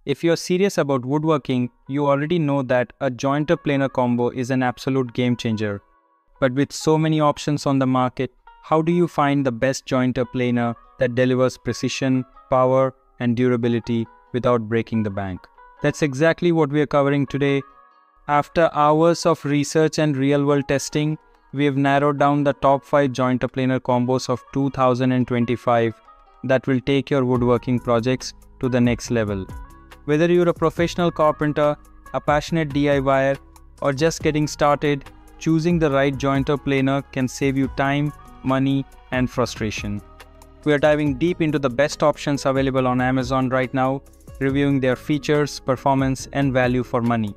If you're serious about woodworking, you already know that a jointer planer combo is an absolute game changer. But with so many options on the market, how do you find the best jointer planer that delivers precision, power, and durability without breaking the bank? That's exactly what we are covering today. After hours of research and real-world testing, we have narrowed down the top 5 jointer planer combos of 2025 that will take your woodworking projects to the next level. Whether you're a professional carpenter, a passionate DIYer, or just getting started, choosing the right jointer planer can save you time, money, and frustration. We are diving deep into the best options available on Amazon right now, reviewing their features, performance, and value for money.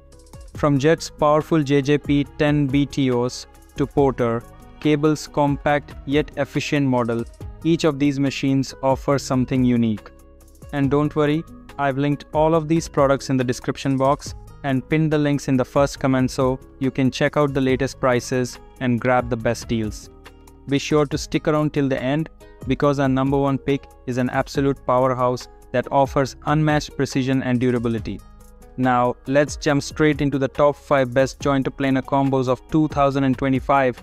From Jet's powerful JJP 10 BTOs to Porter, Cable's compact yet efficient model, each of these machines offers something unique. And don't worry, I've linked all of these products in the description box and pinned the links in the first comment so you can check out the latest prices and grab the best deals. Be sure to stick around till the end because our number one pick is an absolute powerhouse that offers unmatched precision and durability. Now, let's jump straight into the top 5 best jointer planer combos of 2025.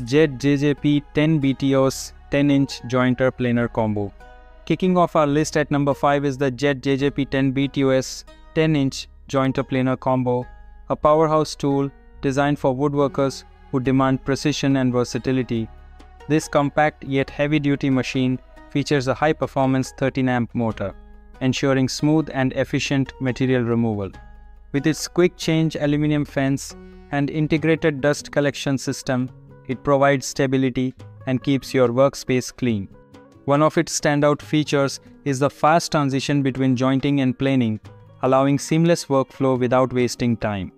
Jet JJP 10 BTOs 10-inch jointer planer combo. Kicking off our list at number 5 is the Jet JJP 10 BTOs 10-inch jointer planer combo, a powerhouse tool designed for woodworkers who demand precision and versatility. This compact yet heavy-duty machine features a high-performance 13-amp motor, ensuring smooth and efficient material removal. With its quick-change aluminum fence and integrated dust collection system, it provides stability and keeps your workspace clean. One of its standout features is the fast transition between jointing and planing, allowing seamless workflow without wasting time.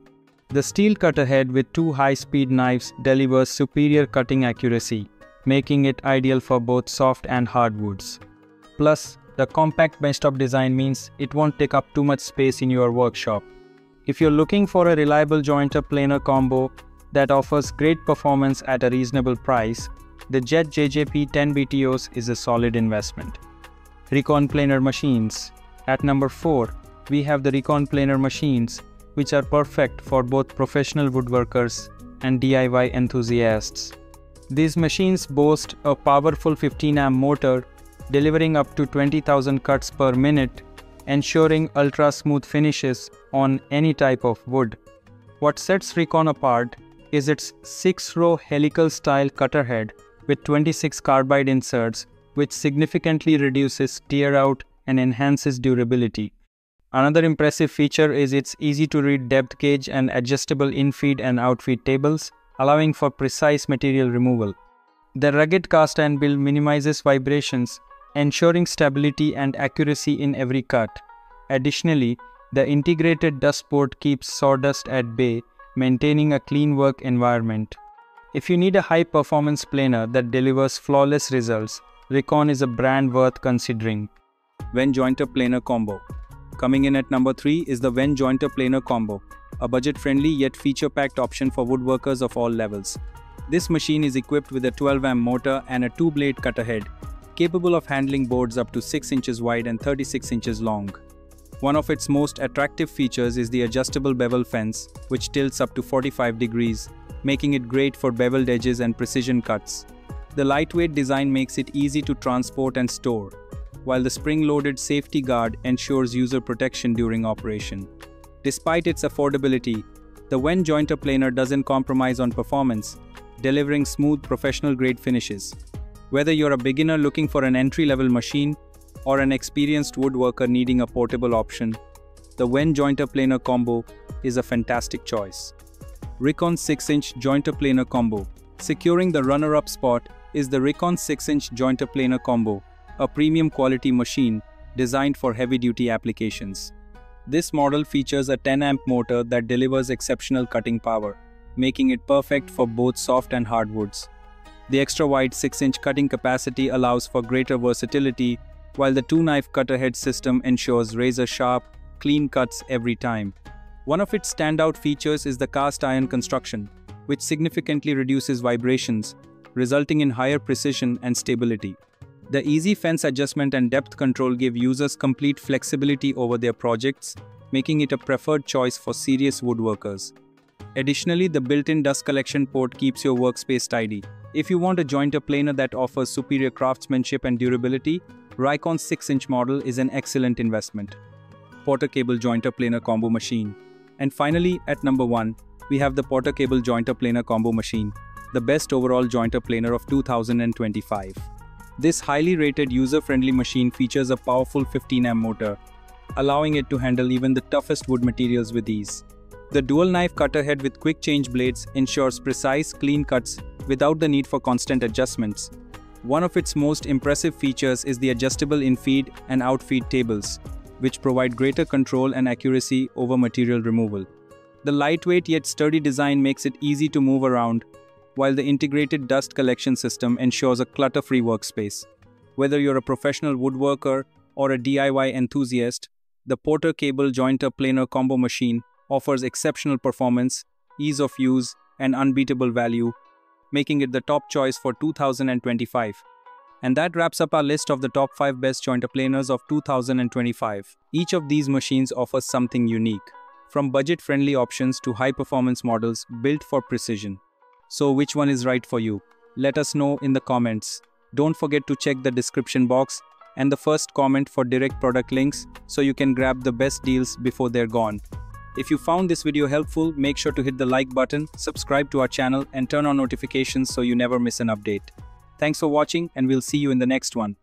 The steel cutter head with 2 high-speed knives delivers superior cutting accuracy, making it ideal for both soft and hard woods. Plus, the compact benchtop design means it won't take up too much space in your workshop. If you're looking for a reliable jointer planer combo that offers great performance at a reasonable price, the Jet JJP 10 BTOs is a solid investment. Rikon Planer Machines. At number 4, we have the Rikon Planer Machines, which are perfect for both professional woodworkers and DIY enthusiasts. These machines boast a powerful 15-amp motor, delivering up to 20,000 cuts per minute, ensuring ultra-smooth finishes on any type of wood. What sets Rikon apart is its 6-row helical-style cutter head with 26 carbide inserts, which significantly reduces tear-out and enhances durability. Another impressive feature is its easy-to-read depth gauge and adjustable in-feed and out-feed tables, allowing for precise material removal. The rugged cast iron build minimizes vibrations, ensuring stability and accuracy in every cut. Additionally, the integrated dust port keeps sawdust at bay, maintaining a clean work environment. If you need a high-performance planer that delivers flawless results, Rikon is a brand worth considering. WEN Jointer Planer Combo. Coming in at number 3 is the WEN Jointer Planer Combo, a budget-friendly yet feature-packed option for woodworkers of all levels. This machine is equipped with a 12-amp motor and a 2-blade cutter head, capable of handling boards up to 6 inches wide and 36 inches long. One of its most attractive features is the adjustable bevel fence, which tilts up to 45 degrees, making it great for beveled edges and precision cuts. The lightweight design makes it easy to transport and store, while the spring-loaded safety guard ensures user protection during operation. Despite its affordability, the WEN Jointer Planer doesn't compromise on performance, delivering smooth professional-grade finishes. Whether you're a beginner looking for an entry-level machine or an experienced woodworker needing a portable option, the WEN Jointer Planer Combo is a fantastic choice. Rikon 6-inch Jointer Planer Combo. Securing the runner-up spot is the Rikon 6-inch Jointer Planer Combo, a premium quality machine designed for heavy-duty applications. This model features a 10-amp motor that delivers exceptional cutting power, making it perfect for both soft and hard woods. The extra-wide 6-inch cutting capacity allows for greater versatility, while the 2-knife cutter head system ensures razor-sharp, clean cuts every time. One of its standout features is the cast iron construction, which significantly reduces vibrations, resulting in higher precision and stability. The easy fence adjustment and depth control give users complete flexibility over their projects, making it a preferred choice for serious woodworkers. Additionally, the built-in dust collection port keeps your workspace tidy. If you want a jointer planer that offers superior craftsmanship and durability, Rikon's 6-inch model is an excellent investment. Porter Cable Jointer Planer Combo Machine. And finally, at number 1, we have the Porter Cable Jointer Planer Combo Machine, the best overall jointer planer of 2025. This highly rated user-friendly machine features a powerful 15-amp motor, allowing it to handle even the toughest wood materials with ease. The dual-knife cutter head with quick change blades ensures precise, clean cuts without the need for constant adjustments. One of its most impressive features is the adjustable in-feed and out-feed tables, which provide greater control and accuracy over material removal. The lightweight yet sturdy design makes it easy to move around, while the integrated dust collection system ensures a clutter-free workspace. Whether you're a professional woodworker or a DIY enthusiast, the Porter Cable Jointer Planer Combo Machine offers exceptional performance, ease of use, and unbeatable value, making it the top choice for 2025. And that wraps up our list of the top 5 best jointer planers of 2025. Each of these machines offers something unique, from budget-friendly options to high-performance models built for precision. So which one is right for you? Let us know in the comments. Don't forget to check the description box and the first comment for direct product links so you can grab the best deals before they're gone. If you found this video helpful, make sure to hit the like button, subscribe to our channel, and turn on notifications so you never miss an update. Thanks for watching, and we'll see you in the next one.